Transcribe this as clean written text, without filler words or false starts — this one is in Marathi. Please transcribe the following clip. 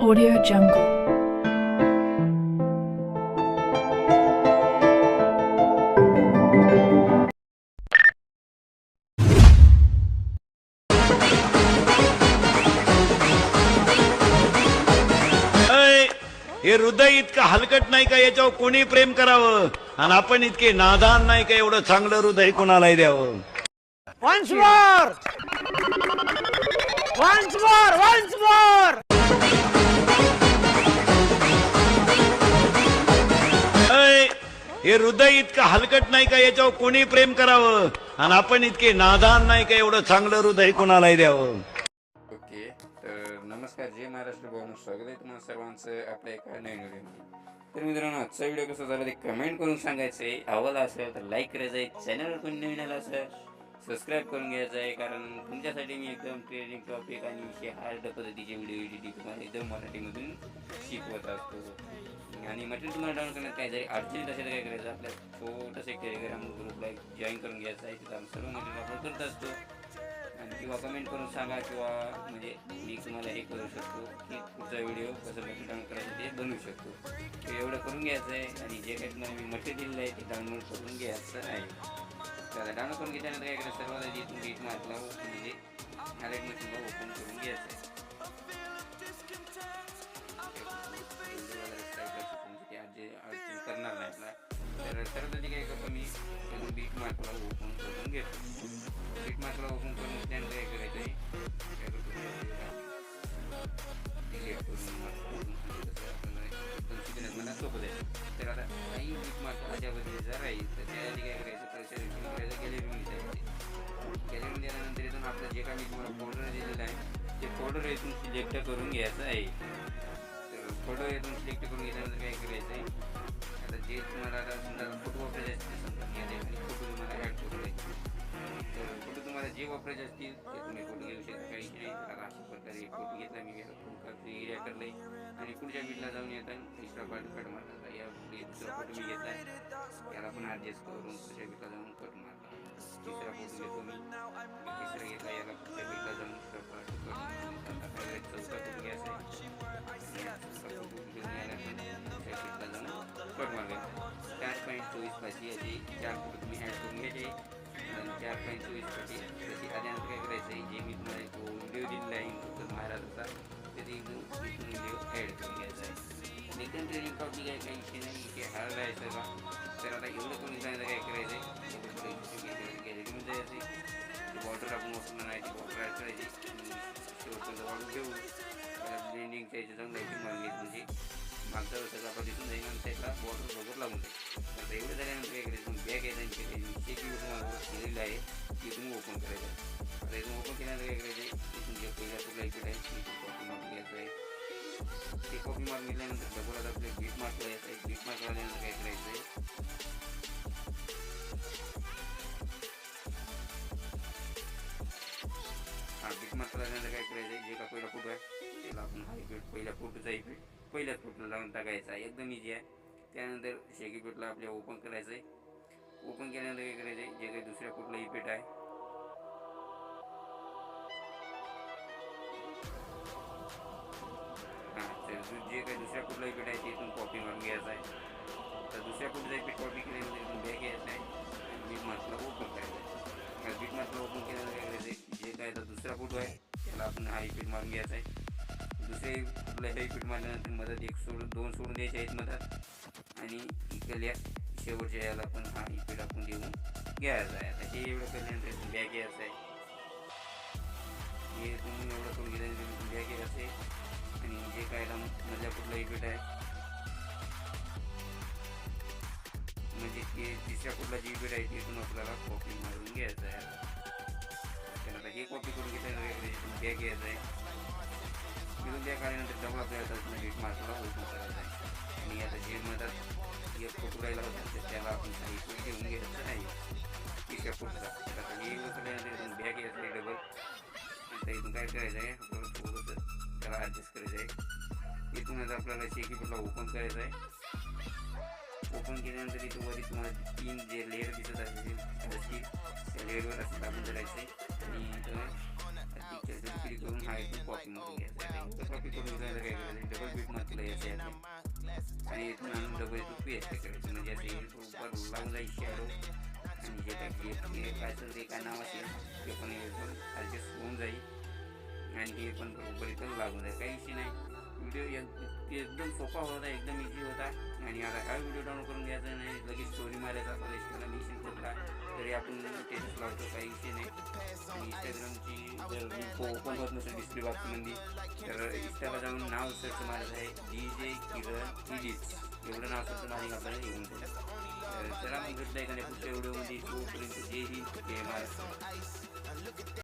Audio Jungle. हे हृदय इतकं हलकट नाही का याच्यावर कोणी प्रेम करावं आणि आपण इतके नादान नाही का एवढं चांगलं हृदय कोणालाही द्यावं. Once more! Once more! Once more! हे हृदय इतकं हलकट नाही का याच्यावर कोणी प्रेम करावं आणि आपण इतके नादान नाही का एवढं चांगलं हृदय कोणालाही द्यावं. ओके, तर नमस्कार, जय महाराष्ट्र भाऊ, स्वागत आहे तुम्हाला सर्वांचं आपल्या एका नवीन व्हिडिओ. तर मित्रांनो, आजचा व्हिडिओ कसा झाला ते कमेंट करून सांगायचं आहे. आवडला असेल तर लाईक करायचं आहे, चॅनलवर कोणी नवीन आला असेल सबस्क्राईब करून घ्यायचं आहे, कारण तुमच्यासाठी मी एकदम ट्रेनिंग टॉपिक आणि विषय हार्ड पद्धतीचे व्हिडिओ एडिटिंग तुम्हाला एकदम मराठीमधून शिकवत असतो. आणि मटेरियल तुम्हाला डाऊनलोड करण्यात काय जरी अडचणीत असेल तर काय करायचं, आपल्या छोटंसं एक टेलिग्राम ग्रुपला जॉईन करून घ्यायचं आहे. तिथं आम्ही सर्व मटेरियल अपलोड करत असतो. आणि किंवा कमेंट करून सांगा, किंवा म्हणजे मी तुम्हाला हे करू शकतो की पुढचा व्हिडिओ कसं मटेरियल डाऊनलोड करायचं ते बनवू शकतो. तर एवढं करून घ्यायचं आहे. आणि जे काही तुम्हाला मी मटेरियल दिलेलं आहे ते डाउनलोड करून घ्यायचं आहे. तर डाउनलोड करून घेतल्यानंतर काय करायचं, सर्वात आधी तुम्ही मार्कला म्हणजे अलर्ट मशीनला ओपन करून घ्यायचं आहे. अडचण करणार नाही आपला. तर सर्वात आधी काय करतो, मी बीट मार्कला ओपन करून घेतो. बीट मार्कला ओपन करून घेतल्यानंतर काय करायचं आहे, मला सोपं आहे. तर आता काही बीट मार्क अशामध्ये जर राहील तर त्याआधी काय करायचं, गॅलरीमध्ये जायचं. गॅलरीमध्ये आल्यानंतर इथून आपलं जे काही मी तुम्हाला फोल्डर दिलेलं आहे ते फोल्डर इथून सिलेक्ट करून घ्यायचं आहे. तर फोल्डर इथून सिलेक्ट करून घेतल्यानंतर काय करायचं आहे, आता जे तुम्हाला आता समजा फोटो वापरायचे असतील समजा घ्यायचे आणि फोटो तुम्हाला ॲड करू द्यायचे. तर फोटो तुम्हाला जे वापरायचे असतील ते तुम्ही फोटो घेऊ शकता, काही नाही. आता अशा प्रकारे फोटो घेतला मी एरिया करला आहे. आणि पुढच्या बीटला जाऊन येतात एक्स्ट्रा पार्ट कट मारला. या दुसरा फोटो मी घेतला आहे, याला पण ॲडजस्ट करून पुढच्या बीटला जाऊन कट मारला. तिसरा फोटो घेतो मी, तिसरा घेतला, याला पुढच्या बीटला जाऊन दुसरा पार्ट कट मारला. चौथा फोटो घ्यायचा आहे, कट मारले. 4.24 पाशी याची 4 फोटो तुम्ही ॲड करून घ्यायचे. आणि 4.24 पाशी तशी आल्यानंतर काय करायचं आहे, जे मी तुम्हाला तो व्हिडिओ दिलेला आहे महाराजाचा ते व्हिडिओ ॲड करून घ्यायचा आहे. एकदम ट्रेनिंग टॉपिक आहे, काही विषय नाही, इथे हार्ड आहे सगळं. तर आता एवढं करून जायचं काय करायचं आहे, गॅलरीमध्ये जायचं आहे. बॉर्डर आपण वापरणार नाही, ती बॉर्डर ॲड करायची. शेवटपर्यंत वाढून ठेवू. ब्लेंडिंगच्या याच्या जाऊन लाईटिंग मारली म्हणजे मागचा सगळं आपण दिसून जाईल आणि त्याला बॉर्डर बरोबर लागून जाईल. आता एवढं झाल्यानंतर काय करायचं, बॅग यायचं आणि एक तुम्हाला दिलेलं आहे इथून ओपन करायचं. आता इथून ओपन केल्यानंतर काय करायचं, इथून जे पहिला कुठला इकडे आहे तिथून कॉपी मारून घ्यायचं आहे. ते कॉपी मारून घेतल्यानंतर डबल आता आपल्या बीट मार्कला यायचं आहे. बीट मार्क आल्यानंतर काय करायचं आहे, बीट मार्क आल्यानंतर काय करायचं आहे, जे का पहिला फोटो आहे त्याला आपण हा इफेक्ट पहिल्या फोटोचा इफेक्ट पहिल्याच फोटोला लावून टाकायचा आहे. एकदम इझी आहे. त्यानंतर शेकी पेटला आपल्या ओपन करायचं आहे. ओपन केल्यानंतर काय करायचं आहे, जे काही दुसऱ्या कुठला इफेक्ट आहे जे काही दुसऱ्या कुठला इफेक्ट आहे ते इथून कॉपी मारून घ्यायचा आहे. तर दुसऱ्या कुठला इफेक्ट कॉपी केल्यानंतर इथून बॅग घ्यायचा आहे आणि बीट मार्कला ओपन करायचं आहे. बीट मार्कला ओपन केल्यानंतर काय करायचं आहे, जे काय दुसरा फोटो आहे त्याला आपण हा इफेक्ट मारून घ्यायचा आहे. दुसरे कुठल्या इफेक्ट मारल्यानंतर मधात दोन सोडून द्यायचे आहेत मधात. आणि इकडल्या शेवटच्या याला पण हा इफेक्ट आपण देऊन घ्यायचा आहे. आता हे एवढं केल्यानंतर बॅग घ्यायचं आहे. हे तुम्ही एवढं करून गेल्यानंतर बॅग घ्यायचं आहे. आणि जे काय मधल्या कुठला इफेक्ट आहे म्हणजे ते तिसऱ्या कुठला जी इफेक्ट आहे तिथून आपल्याला कॉपी मारून घ्यायचं आहे. आता हे कॉपी करून घेतल्यानंतर बॅग घ्यायचं आहे. तिथून त्या काढल्यानंतर डबल आपल्याला बीट मार्कला ओपन करायचं आहे. आणि आता जे मधात एक फोटो राहिला होता तर त्याला आपण काही इफेक्ट घेऊन घ्यायचं आहे तिसऱ्या फोटोचा. आता हे उचलल्यानंतर इथून बॅग घ्यायचं आहे डबल. आता इथून काय करायचं आहे, आपल्याला थोडंसं त्याला ॲडजस्ट करायचं आहे. इथून आता आपल्याला शेकी पेटला ओपन करायचं आहे. ओपन केल्यानंतर इथं वरी तुम्हाला 3 जे लेअर दिसत असतील त्या लेअरवर असं दाबून धरायचं आहे. आणि इथं क्लिक करून हा इथून कॉपी मारून घ्यायचा आहे. कॉपी करून काय करायचं, आणि इथून आणून डबल तू पेस्ट करायचं म्हणजे असं हे बरोबर लागून जाईल शॅडो आणि जे काय काय असेल ते काय नाव असेल ते पण एकदम ॲडजस्ट होऊन जाईल आणि हे पण बरोबर इथं लागून जाईल काही विषय नाही. व्हिडिओ एकदम सोपा होता एकदम इझी होता आणि आता काय व्हिडिओ डाउनलोड करून घ्यायचा नाही लगेच स्टोरी मारायचा आपल्याला इंस्टाग्राम कुठला तरी आपण टेस्ट लावतो काही विषय नाही. आणि इंस्टाग्रामची जर लिंक ओपन होत नसेल डिस्क्रिप बॉक्समध्ये तर इंस्टाला जाऊन नाव सर्च मारायचं आहे DJ किरण इडिट्स एवढं नाव सर्च मारून आपल्याला येऊन जाईल. तर चला मग भेटलं एखाद्या पुढच्या व्हिडिओमध्ये तोपर्यंत जय हिंद जय महाराष्ट्र.